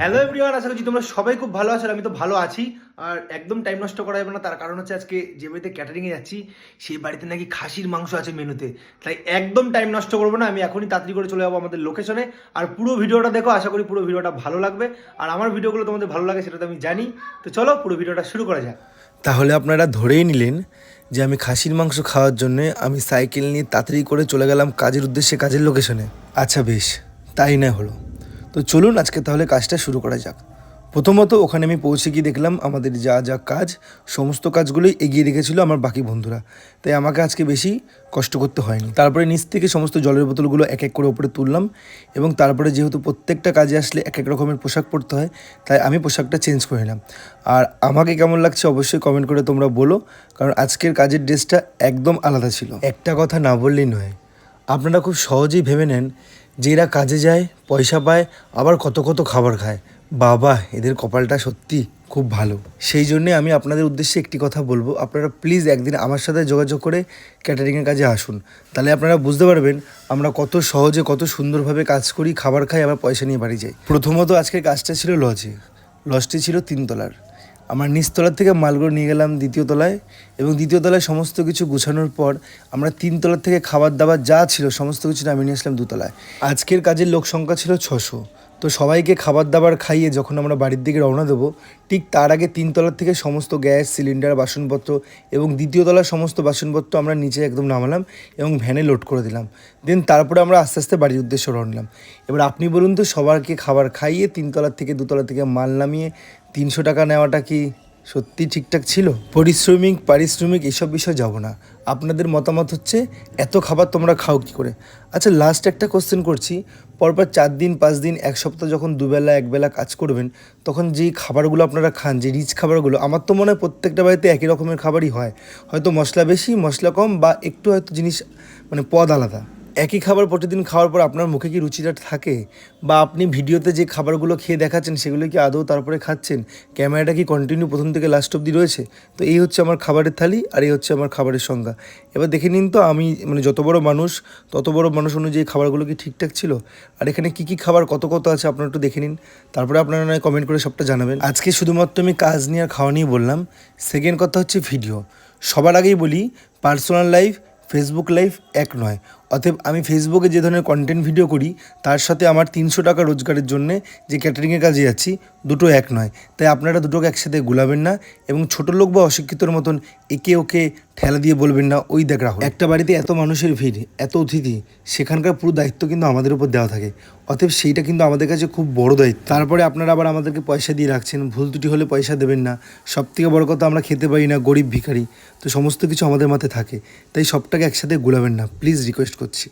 Hello everyone, আশা করছি তোমরা সবাই খুব ভালো আছো। আমি তো ভালো আছি। আর একদম টাইম নষ্ট করা যাবে না, তার কারণ হচ্ছে আজকে যে বাড়িতে ক্যাটারিংয়ে যাচ্ছি সেই বাড়িতে নাকি খাসির মাংস আছে মেনুতে। তাই একদম টাইম নষ্ট করবো না, আমি এখনই তাড়াতাড়ি করে চলে যাবো আমাদের লোকেশনে। আর পুরো ভিডিওটা দেখো, আশা করি পুরো ভিডিওটা ভালো লাগবে। আর আমার ভিডিওগুলো তোমাদের ভালো লাগে সেটা তো আমি জানি। তো চলো পুরো ভিডিওটা শুরু করা যাক। তাহলে আপনারা ধরেই নিলেন যে আমি খাসির মাংস খাওয়ার জন্যে আমি সাইকেল নিয়ে তাড়াতাড়ি করে চলে গেলাম কাজের উদ্দেশ্যে, কাজের লোকেশনে। আচ্ছা বেশ, তাই না হলো। তো চলুন আজকে তাহলে কাজটা শুরু করা যাক। প্রথমত ওখানে আমি পৌঁছে গিয়ে দেখলাম আমাদের যা যা কাজ সমস্ত কাজগুলোই এগিয়ে রেখেছিল আমার বাকি বন্ধুরা, তাই আমাকে আজকে বেশি কষ্ট করতে হয়নি। তারপরে নিচ থেকে সমস্ত জলের বোতলগুলো এক এক করে ওপরে তুললাম এবং তারপরে যেহেতু প্রত্যেকটা কাজে আসলে এক এক রকমের পোশাক পরতে হয়, তাই আমি পোশাকটা চেঞ্জ করে নিলাম। আর আমাকে কেমন লাগছে অবশ্যই কমেন্ট করে তোমরা বলো, কারণ আজকের কাজের ড্রেসটা একদম আলাদা ছিল। একটা কথা না বললেই নয়, আপনারা খুব সহজেই ভেবে নেন যে এরা কাজে যায়, পয়সা পায়, আবার কত কত খাবার খায়। বাবা, এদের কপালটা সত্যি খুব ভালো। সেই জন্যে আমি আপনাদের উদ্দেশ্যে একটি কথা বলবো, আপনারা প্লিজ একদিন আমার সাথে যোগাযোগ করে ক্যাটারিংয়ের কাজে আসুন। তাহলে আপনারা বুঝতে পারবেন আমরা কত সহজে কত সুন্দরভাবে কাজ করি, খাবার খাই, আবার পয়সা নিয়ে বাড়ি যাই। প্রথমত আজকের কাজটা ছিল লজে। লজটি ছিল 3 তলার। আমার নিচতলার থেকে মালগুলো নিয়ে গেলাম 2য় তলায়, এবং 2য় তলায় সমস্ত কিছু গুছানোর পর আমরা 3 তলার থেকে খাবার দাবার যা ছিল সমস্ত কিছু নামিয়ে নিয়ে আসলাম 2 তলায়। আজকের কাজের লোক সংখ্যা ছিল 600। তো সবাইকে খাবার দাবার খাইয়ে যখন আমরা বাড়ির দিকে রওনা দেবো, ঠিক তার আগে 3 তলার থেকে সমস্ত গ্যাস সিলিন্ডার, বাসনপত্র এবং 2য় তলার সমস্ত বাসনপত্র আমরা নিচে একদম নামালাম এবং ভ্যানে লোড করে দিলাম। দেন তারপরে আমরা আস্তে আস্তে বাড়ির উদ্দেশ্যে রওনা নিলাম। এবার আপনি বলুন তো, সবাইকে খাবার খাইয়ে 3 তলার থেকে 2 তলা থেকে মাল নামিয়ে 300 টাকা নেওয়াটা কি সত্যি ঠিকঠাক ছিল? পারিশ্রমিক এসব বিষয় যাব না। আপনাদের মতামত হচ্ছে এত খাবার তোমরা খাও কী করে? আচ্ছা, লাস্ট একটা কোশ্চেন করছি, পরপর 4 দিন 5 দিন 1 সপ্তাহ যখন দুবেলা একবেলা কাজ করবেন, তখন যেই খাবারগুলো আপনারা খান, যে রিচ খাবারগুলো, আমার তো মনে হয় প্রত্যেকটা বাড়িতে একই রকমের খাবারই হয়। হয়তো মশলা বেশি, মশলা কম, বা একটু হয়তো জিনিস মানে পদ আলাদা। একই খাবার প্রতিদিন খাওয়ার পর আপনার মুখে কি রুচিটা থাকে? বা আপনি ভিডিওতে যে খাবারগুলো খেয়ে দেখাচ্ছেন সেগুলো কি আদৌ তারপরে খাচ্ছেন? ক্যামেরাটা কি কন্টিনিউ প্রথম থেকে লাস্ট অবধি রয়েছে? তো এই হচ্ছে আমার খাবারের থালি, আর এই হচ্ছে আমার খাবারের সংজ্ঞা। এবার দেখে নিন তো, আমি মানে যত বড় মানুষ তত বড় মানুষ অনুযায়ী খাবারগুলো কি ঠিকঠাক ছিল? আর এখানে কি কি খাবার কত কত আছে আপনারা একটু দেখে নিন, তারপরে আপনারা নয় কমেন্ট করে সবটা জানাবেন। আজকে শুধুমাত্র আমি কাজ নিয়ে আর খাওয়া নিয়ে বললাম। সেকেন্ড কথা হচ্ছে ভিডিও। সবার আগেই বলি, পার্সোনাল লাইফ, ফেসবুক লাইফ এক নয়। অতএব আমি ফেসবুকে যে ধরনের কন্টেন্ট ভিডিও করি তার সাথে আমার 300 টাকা রোজগারের জন্যে যে ক্যাটারিংয়ের কাজে যাচ্ছি, দুটো এক নয়। তাই আপনারা দুটোকে একসাথে গুলাবেন না, এবং ছোটো লোক বা অশিক্ষিতর মতন একে ওকে ঠেলা দিয়ে বলবেন না ওই দেখ রাহুল। একটা বাড়িতে এত মানুষের ভিড়, এত অতিথি, সেখানকার পুরো দায়িত্ব কিন্তু আমাদের উপর দেওয়া থাকে। অতএব সেইটা কিন্তু আমাদের কাছে খুব বড় দায়িত্ব। তারপরে আপনারা আবার আমাদেরকে পয়সা দিয়ে রাখছেন, ভুল ত্রুটি হলে পয়সা দেবেন না। সবথেকে বড় কথা, আমরা খেতে পারি না, গরিব ভিখারি, তো সমস্ত কিছু আমাদের মাথায় থাকে। তাই সবটাকে একসাথে গুলাবেন না, প্লিজ রিকোয়েস্ট করছি।